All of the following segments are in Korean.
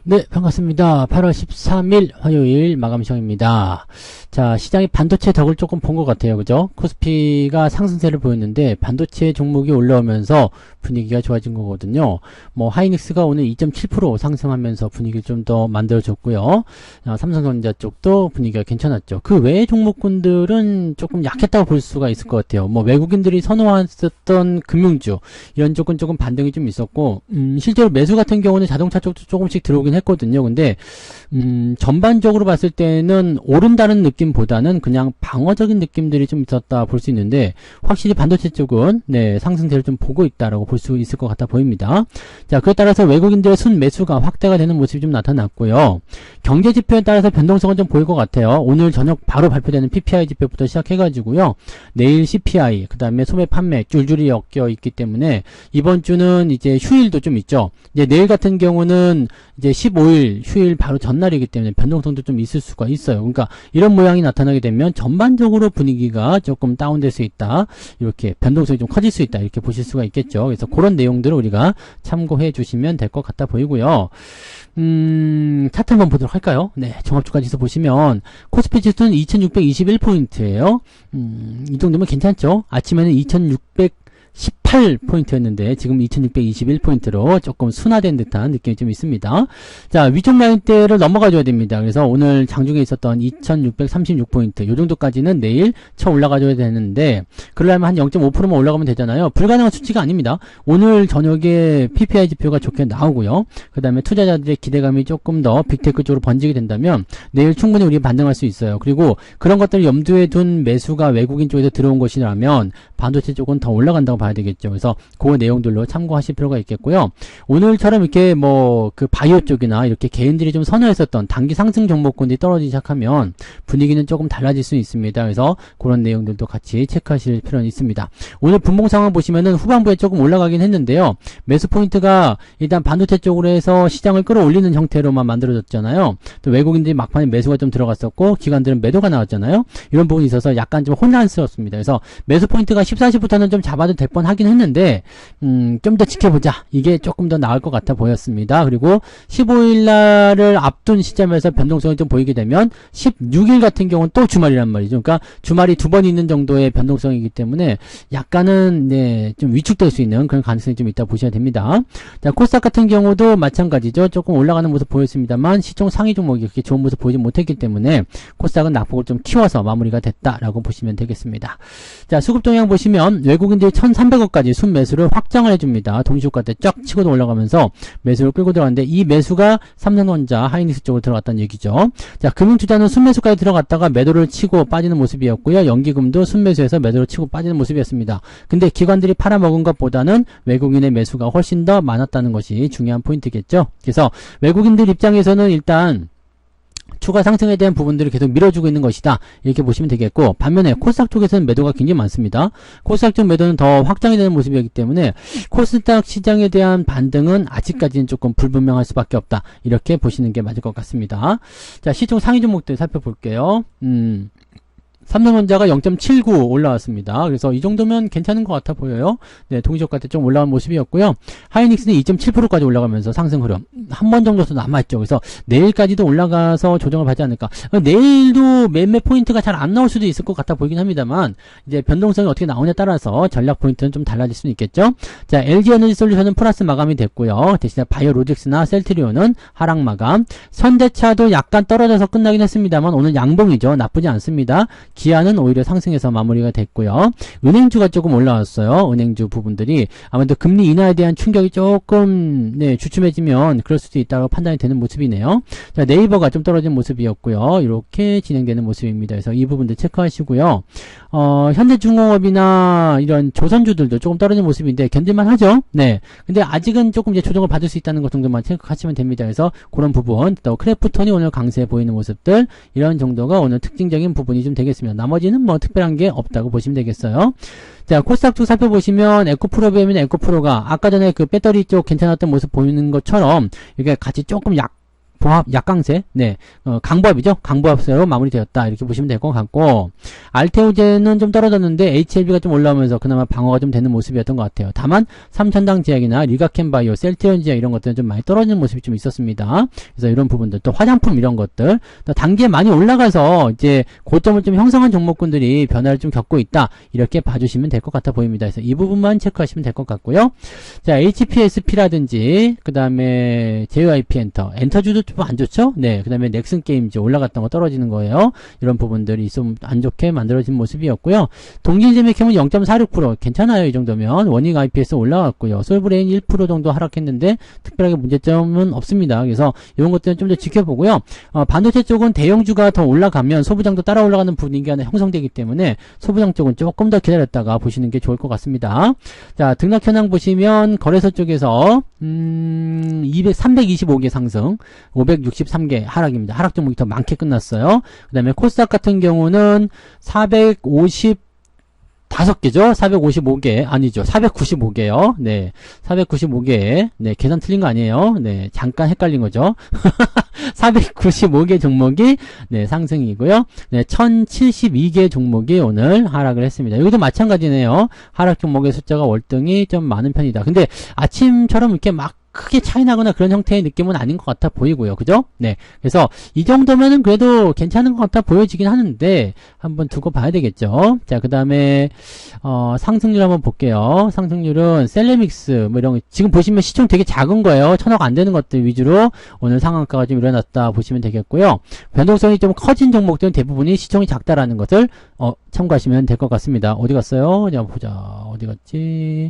네, 반갑습니다. 8월 13일 화요일 마감 시간입니다. 자, 시장이 반도체 덕을 조금 본 것 같아요. 그죠? 코스피가 상승세를 보였는데 반도체 종목이 올라오면서 분위기가 좋아진 거거든요. 뭐 하이닉스가 오늘 2.7% 상승하면서 분위기를 좀 더 만들어줬고요. 삼성전자 쪽도 분위기가 괜찮았죠. 그 외의 종목군들은 조금 약했다고 볼 수가 있을 것 같아요. 뭐 외국인들이 선호했었던 금융주 이런 쪽은 조금 반등이 좀 있었고, 실제로 매수 같은 경우는 자동차 쪽도 조금씩 들어오긴 했거든요. 근데 전반적으로 봤을 때는 오른다는 느낌보다는 그냥 방어적인 느낌들이 좀 있었다 볼 수 있는데, 확실히 반도체 쪽은 네, 상승세를 좀 보고 있다라고 볼 수 있을 것 같아 보입니다. 자, 그에 따라서 외국인들의 순매수가 확대가 되는 모습이 좀 나타났고요. 경제 지표에 따라서 변동성은 좀 보일 것 같아요. 오늘 저녁 바로 발표되는 PPI 지표부터 시작해가지고요. 내일 CPI, 그 다음에 소매 판매 줄줄이 엮여 있기 때문에 이번 주는 이제 휴일도 좀 있죠. 이제 내일 같은 경우는 이제 15일 휴일 바로 전날이기 때문에 변동성도 좀 있을 수가 있어요. 그러니까 이런 모양이 나타나게 되면 전반적으로 분위기가 조금 다운될 수 있다. 이렇게 변동성이 좀 커질 수 있다. 이렇게 보실 수가 있겠죠. 그래서 그런 내용들을 우리가 참고해 주시면 될 것 같아 보이고요. 차트 한번 보도록 할까요? 네, 종합주가 지수 보시면 코스피 지수는 2621포인트예요. 이 정도면 괜찮죠? 아침에는 2618포인트였는데 지금 2621포인트로 조금 순화된 듯한 느낌이 좀 있습니다. 자, 위쪽 라인대를 넘어가 줘야 됩니다. 그래서 오늘 장중에 있었던 2636포인트 요 정도까지는 내일 쳐 올라가 줘야 되는데, 그러려면 한 0.5%만 올라가면 되잖아요. 불가능한 수치가 아닙니다. 오늘 저녁에 PPI 지표가 좋게 나오고요. 그 다음에 투자자들의 기대감이 조금 더 빅테크 쪽으로 번지게 된다면 내일 충분히 우리 반등할 수 있어요. 그리고 그런 것들을 염두에 둔 매수가 외국인 쪽에서 들어온 것이라면 반도체 쪽은 더 올라간다고 봐야 되겠죠. 그래서 그 내용들로 참고하실 필요가 있겠고요. 오늘처럼 이렇게 뭐 그 바이오 쪽이나 이렇게 개인들이 좀 선호했었던 단기 상승 종목군들이 떨어지기 시작하면 분위기는 조금 달라질 수 있습니다. 그래서 그런 내용들도 같이 체크하실 필요는 있습니다. 오늘 분봉 상황 보시면은 후반부에 조금 올라가긴 했는데요. 매수 포인트가 일단 반도체 쪽으로 해서 시장을 끌어올리는 형태로만 만들어졌잖아요. 또 외국인들이 막판에 매수가 좀 들어갔었고 기관들은 매도가 나왔잖아요. 이런 부분이 있어서 약간 좀 혼란스럽습니다. 그래서 매수 포인트가 14시부터는 좀 잡아도 될 뻔 하긴 했는데 좀 더 지켜보자. 이게 조금 더 나을 것 같아 보였습니다. 그리고 15일날을 앞둔 시점에서 변동성이 좀 보이게 되면 16일 같은 경우는 또 주말이란 말이죠. 그러니까 주말이 두 번 있는 정도의 변동성이기 때문에 약간은 네, 좀 위축될 수 있는 그런 가능성이 좀 있다 보셔야 됩니다. 자, 코스닥 같은 경우도 마찬가지죠. 조금 올라가는 모습 보였습니다만 시총 상위 종목이 그렇게 좋은 모습 보이지 못했기 때문에 코스닥은 낙폭을 좀 키워서 마무리가 됐다라고 보시면 되겠습니다. 자, 수급 동향 보시면 외국인들이 1,300억까지 순매수를 확장을 해줍니다. 동시효과 때 쫙 치고도 올라가면서 매수를 끌고 들어갔는데 이 매수가 삼성전자, 하이닉스 쪽으로 들어갔다는 얘기죠. 자, 금융투자는 순매수까지 들어갔다가 매도를 치고 빠지는 모습이었고요. 연기금도 순매수해서 매도를 치고 빠지는 모습이었습니다. 근데 기관들이 팔아먹은 것보다는 외국인의 매수가 훨씬 더 많았다는 것이 중요한 포인트겠죠. 그래서 외국인들 입장에서는 일단 추가 상승에 대한 부분들을 계속 밀어주고 있는 것이다. 이렇게 보시면 되겠고, 반면에 코스닥 쪽에서는 매도가 굉장히 많습니다. 코스닥 쪽 매도는 더 확장이 되는 모습이기 때문에 코스닥 시장에 대한 반등은 아직까지는 조금 불분명할 수밖에 없다. 이렇게 보시는 게 맞을 것 같습니다. 자, 시총 상위 종목들 살펴볼게요. 삼성전자가 0.79 올라왔습니다. 그래서 이 정도면 괜찮은 것 같아 보여요. 네, 동시효과 때 좀 올라온 모습이었고요. 하이닉스는 2.7%까지 올라가면서 상승 흐름 한 번 정도 더 남아있죠. 그래서 내일까지도 올라가서 조정을 받지 않을까. 내일도 매매 포인트가 잘 안 나올 수도 있을 것 같아 보이긴 합니다만, 이제 변동성이 어떻게 나오냐에 따라서 전략 포인트는 좀 달라질 수는 있겠죠. 자, LG에너지솔루션은 플러스 마감이 됐고요. 대신에 바이오로직스나 셀트리온은 하락 마감. 현대차도 약간 떨어져서 끝나긴 했습니다만 오늘 양봉이죠. 나쁘지 않습니다. 기아는 오히려 상승해서 마무리가 됐고요. 은행주가 조금 올라왔어요. 은행주 부분들이 아무래도 금리 인하에 대한 충격이 조금 네, 주춤해지면 그럴 수도 있다고 판단이 되는 모습이네요. 자, 네이버가 좀 떨어진 모습이었고요. 이렇게 진행되는 모습입니다. 그래서 이 부분들 체크하시고요. 현대중공업이나 이런 조선주들도 조금 떨어진 모습인데 견딜만 하죠. 네. 근데 아직은 조금 이제 조정을 받을 수 있다는 것 정도만 체크하시면 됩니다. 그래서 그런 부분, 또 크래프톤이 오늘 강세해 보이는 모습들, 이런 정도가 오늘 특징적인 부분이 좀 되겠습니다. 나머지는 뭐 특별한 게 없다고 보시면 되겠어요. 자, 코스닥 쪽 살펴보시면 에코프로비엠이나 에코프로가 아까 전에 그 배터리 쪽 괜찮았던 모습 보이는 것처럼 이게 같이 조금 보합, 약강세, 네, 강보합이죠. 강보합세로 마무리되었다. 이렇게 보시면 될 것 같고, 알테오젠은 좀 떨어졌는데, HLB가 좀 올라오면서 그나마 방어가 좀 되는 모습이었던 것 같아요. 다만, 삼천당 제약이나 리가켄바이오, 셀트리온 제약 이런 것들은 좀 많이 떨어지는 모습이 좀 있었습니다. 그래서 이런 부분들, 또 화장품 이런 것들, 또 단계 많이 올라가서 이제 고점을 좀 형성한 종목군들이 변화를 좀 겪고 있다. 이렇게 봐주시면 될 것 같아 보입니다. 그래서 이 부분만 체크하시면 될 것 같고요. 자, HPSP라든지, 그 다음에 JYP 엔터주도 좀 안 좋죠? 네, 그 다음에 넥슨 게임즈 올라갔던 거 떨어지는 거예요. 이런 부분들이 좀 안 좋게 만들어진 모습이었고요. 동진제메캠은 0.46% 괜찮아요. 이 정도면. 원익 IPS 올라갔고요. 솔브레인 1% 정도 하락했는데 특별하게 문제점은 없습니다. 그래서 이런 것들은 좀 더 지켜보고요. 반도체 쪽은 대형주가 더 올라가면 소부장도 따라 올라가는 분위기가 형성되기 때문에 소부장 쪽은 조금 더 기다렸다가 보시는 게 좋을 것 같습니다. 자, 등락 현황 보시면 거래소 쪽에서 325개 상승, 563개 하락입니다. 하락 종목이 더 많게 끝났어요. 그 다음에 코스닥 같은 경우는 455개죠? 455개. 아니죠. 495개요. 네. 495개. 네. 계산 틀린 거 아니에요. 네. 잠깐 헷갈린 거죠. 495개 종목이, 네. 상승이고요. 네. 1072개 종목이 오늘 하락을 했습니다. 여기도 마찬가지네요. 하락 종목의 숫자가 월등히 좀 많은 편이다. 근데 아침처럼 이렇게 막 크게 차이 나거나 그런 형태의 느낌은 아닌 것 같아 보이고요. 그죠? 네. 그래서 이 정도면은 그래도 괜찮은 것 같아 보여지긴 하는데 한번 두고 봐야 되겠죠. 자, 그 다음에 상승률 한번 볼게요. 상승률은 셀레믹스 뭐 이런 거 지금 보시면 시총 되게 작은 거예요. 1000억 안 되는 것들 위주로 오늘 상한가가 좀 일어났다 보시면 되겠고요. 변동성이 좀 커진 종목들은 대부분이 시총이 작다라는 것을 참고하시면 될 것 같습니다. 어디 갔어요? 자, 보자. 어디 갔지?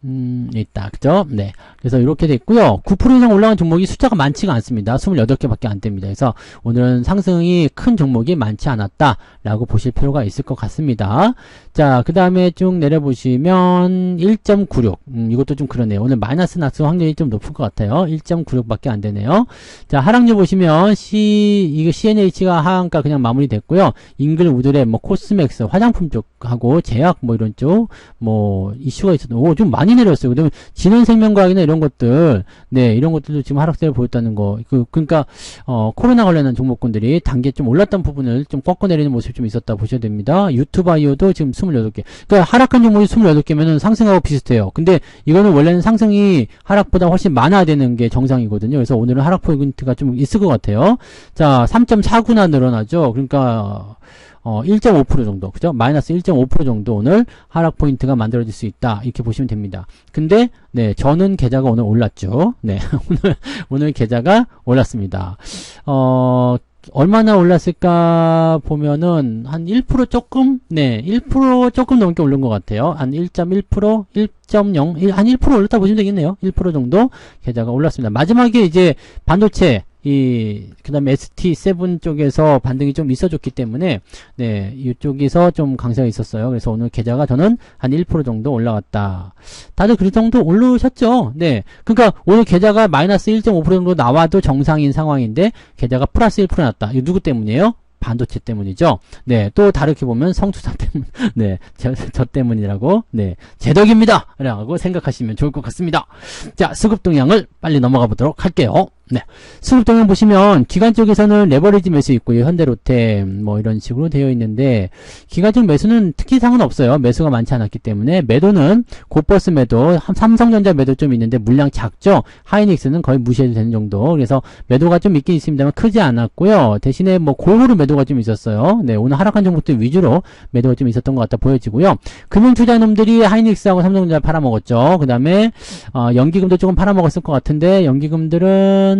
있다. 그죠? 네. 그래서 이렇게 됐고요. 9% 이상 올라간 종목이 숫자가 많지가 않습니다. 28개밖에 안 됩니다. 그래서 오늘은 상승이 큰 종목이 많지 않았다라고 보실 필요가 있을 것 같습니다. 자, 그 다음에 쭉 내려보시면 1.96. 이것도 좀 그러네요. 오늘 마이너스 낙수 확률이 좀 높을 것 같아요. 1.96밖에 안 되네요. 자, 하락률 보시면 이거 CNH가 하한가 그냥 마무리됐고요. 잉글 우드랩, 코스맥스, 화장품 쪽하고 제약 이런 쪽, 이슈가 있었던, 좀 많이 내렸어요. 그다음에 진원생명과학이나 이런 것들, 네, 이런 것들도 지금 하락세를 보였다는 거. 그러니까 코로나 관련한 종목군들이 단계 좀 올랐던 부분을 좀 꺾어 내리는 모습이 좀 있었다 보셔야 됩니다. 유튜바이오도 지금 28개. 그러니까 하락한 종목이 28개면은 상승하고 비슷해요. 근데 이거는 원래는 상승이 하락보다 훨씬 많아야 되는 게 정상이거든요. 그래서 오늘은 하락 포인트가 좀 있을 것 같아요. 자, 3.49나 늘어나죠. 그러니까 1.5% 정도, 그죠? 마이너스 1.5% 정도 오늘 하락 포인트가 만들어질 수 있다. 이렇게 보시면 됩니다. 근데, 네, 저는 계좌가 오늘 올랐죠. 네, 오늘 계좌가 올랐습니다. 얼마나 올랐을까 보면은 한 1% 조금, 네, 1% 조금 넘게 오른 것 같아요. 한 1.1%, 1.0, 한 1% 올랐다 보시면 되겠네요. 1% 정도 계좌가 올랐습니다. 마지막에 이제 반도체, 그 다음에 ST7 쪽에서 반등이 좀 있어줬기 때문에, 네, 이쪽에서 좀 강세가 있었어요. 그래서 오늘 계좌가 저는 한 1% 정도 올라갔다. 다들 그 정도 오르셨죠? 네. 그러니까 오늘 계좌가 마이너스 1.5% 정도 나와도 정상인 상황인데, 계좌가 플러스 1% 났다. 이거 누구 때문이에요? 반도체 때문이죠. 네, 또 다르게 보면 성투사 때문, 네, 저 때문이라고, 네, 제덕입니다! 라고 생각하시면 좋을 것 같습니다. 자, 수급 동향을 빨리 넘어가 보도록 할게요. 네. 수급 동향 보시면 기관 쪽에서는 레버리지 매수 있고요. 현대로템 이런 식으로 되어 있는데 기관적 매수는 특이사항은 없어요. 매수가 많지 않았기 때문에 매도는 고버스 매도, 삼성전자 매도 좀 있는데 물량 작죠. 하이닉스는 거의 무시해도 되는 정도. 그래서 매도가 좀 있긴 있습니다만 크지 않았고요. 대신에 골고루 매도가 좀 있었어요. 네, 오늘 하락한 종목들 위주로 매도가 좀 있었던 것 같다 보여지고요. 금융투자놈들이 하이닉스하고 삼성전자 팔아먹었죠. 그 다음에 연기금도 조금 팔아먹었을 것 같은데 연기금들은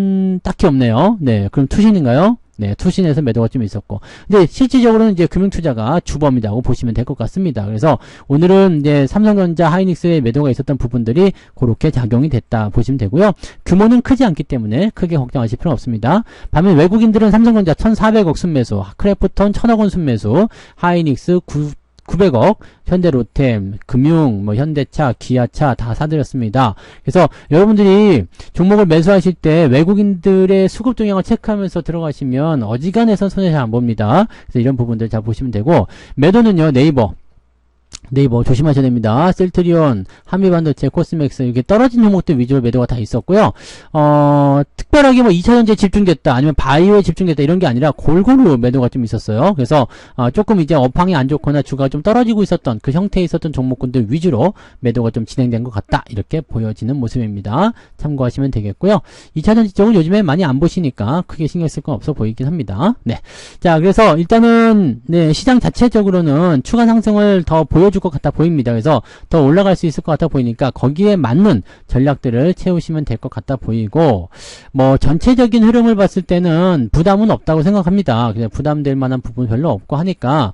딱히 없네요. 네, 그럼 투신인가요? 네, 투신에서 매도가 좀 있었고. 근데 실질적으로는 이제 금융투자가 주범이라고 보시면 될 것 같습니다. 그래서 오늘은 이제 삼성전자, 하이닉스의 매도가 있었던 부분들이 그렇게 작용이 됐다 보시면 되고요. 규모는 크지 않기 때문에 크게 걱정하실 필요는 없습니다. 반면 외국인들은 삼성전자 1,400억 순매수, 크래프톤 1,000억 원 순매수, 하이닉스 900억, 현대로템, 금융, 현대차, 기아차 다 사들였습니다. 그래서 여러분들이 종목을 매수하실 때 외국인들의 수급 동향을 체크하면서 들어가시면 어지간해서 손해 잘 안 봅니다. 그래서 이런 부분들 잘 보시면 되고 매도는요, 네이버 네이버 조심하셔야 됩니다. 셀트리온, 한미반도체, 코스맥스 이렇게 떨어진 종목들 위주로 매도가 다 있었고요. 특별하게 뭐 2차전지에 집중됐다 아니면 바이오에 집중됐다 이런 게 아니라 골고루 매도가 좀 있었어요. 그래서 조금 이제 업황이 안 좋거나 주가가 좀 떨어지고 있었던 그 형태에 있었던 종목군들 위주로 매도가 좀 진행된 것 같다 이렇게 보여지는 모습입니다. 참고하시면 되겠고요. 2차전지 쪽은 요즘에 많이 안 보시니까 크게 신경 쓸 건 없어 보이긴 합니다. 네, 자 그래서 일단은 네, 시장 자체적으로는 추가 상승을 더 보여줄 것 같아 보입니다. 그래서 더 올라갈 수 있을 것 같아 보이니까 거기에 맞는 전략들을 채우시면 될 것 같아 보이고, 뭐 전체적인 흐름을 봤을 때는 부담은 없다고 생각합니다. 그냥 부담될 만한 부분 별로 없고 하니까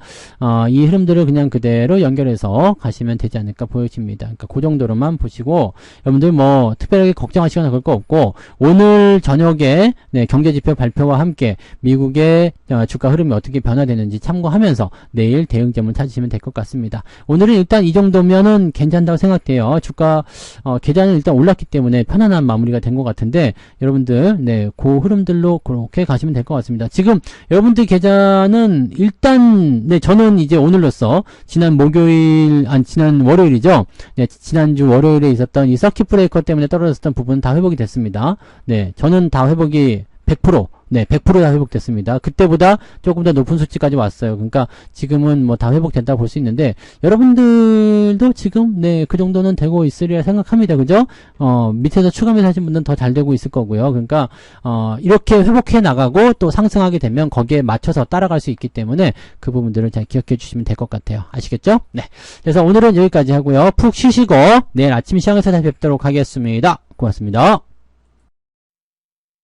이 흐름들을 그냥 그대로 연결해서 가시면 되지 않을까 보여집니다. 그러니까 그 정도로만 보시고 여러분들 뭐 특별하게 걱정하시거나 그럴 거 없고, 오늘 저녁에 네, 경제지표 발표와 함께 미국의 주가 흐름이 어떻게 변화되는지 참고하면서 내일 대응점을 찾으시면 될 것 같습니다. 오늘은 일단 이 정도면은 괜찮다고 생각돼요. 주가 계좌는 일단 올랐기 때문에 편안한 마무리가 된 것 같은데, 여러분들 네, 그 흐름들로 그렇게 가시면 될 것 같습니다. 지금 여러분들 계좌는 일단 네, 저는 이제 오늘로써 지난 월요일이죠. 네, 지난주 월요일에 있었던 이 서킷 브레이커 때문에 떨어졌던 부분은 다 회복이 됐습니다. 네, 저는 다 회복이 100%, 네, 100% 다 회복됐습니다. 그때보다 조금 더 높은 수치까지 왔어요. 그러니까 지금은 뭐 다 회복된다고 볼 수 있는데, 여러분들도 지금, 네, 그 정도는 되고 있으리라 생각합니다. 그죠? 밑에서 추가 매수하신 분들은 더 잘 되고 있을 거고요. 그러니까, 이렇게 회복해 나가고 또 상승하게 되면 거기에 맞춰서 따라갈 수 있기 때문에 그 부분들을 잘 기억해 주시면 될 것 같아요. 아시겠죠? 네. 그래서 오늘은 여기까지 하고요. 푹 쉬시고, 내일 아침 시장에서 다시 뵙도록 하겠습니다. 고맙습니다.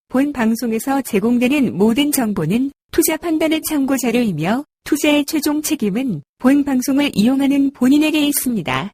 본 방송에서 제공되는 모든 정보는 투자 판단의 참고 자료이며 투자의 최종 책임은 본 방송을 이용하는 본인에게 있습니다.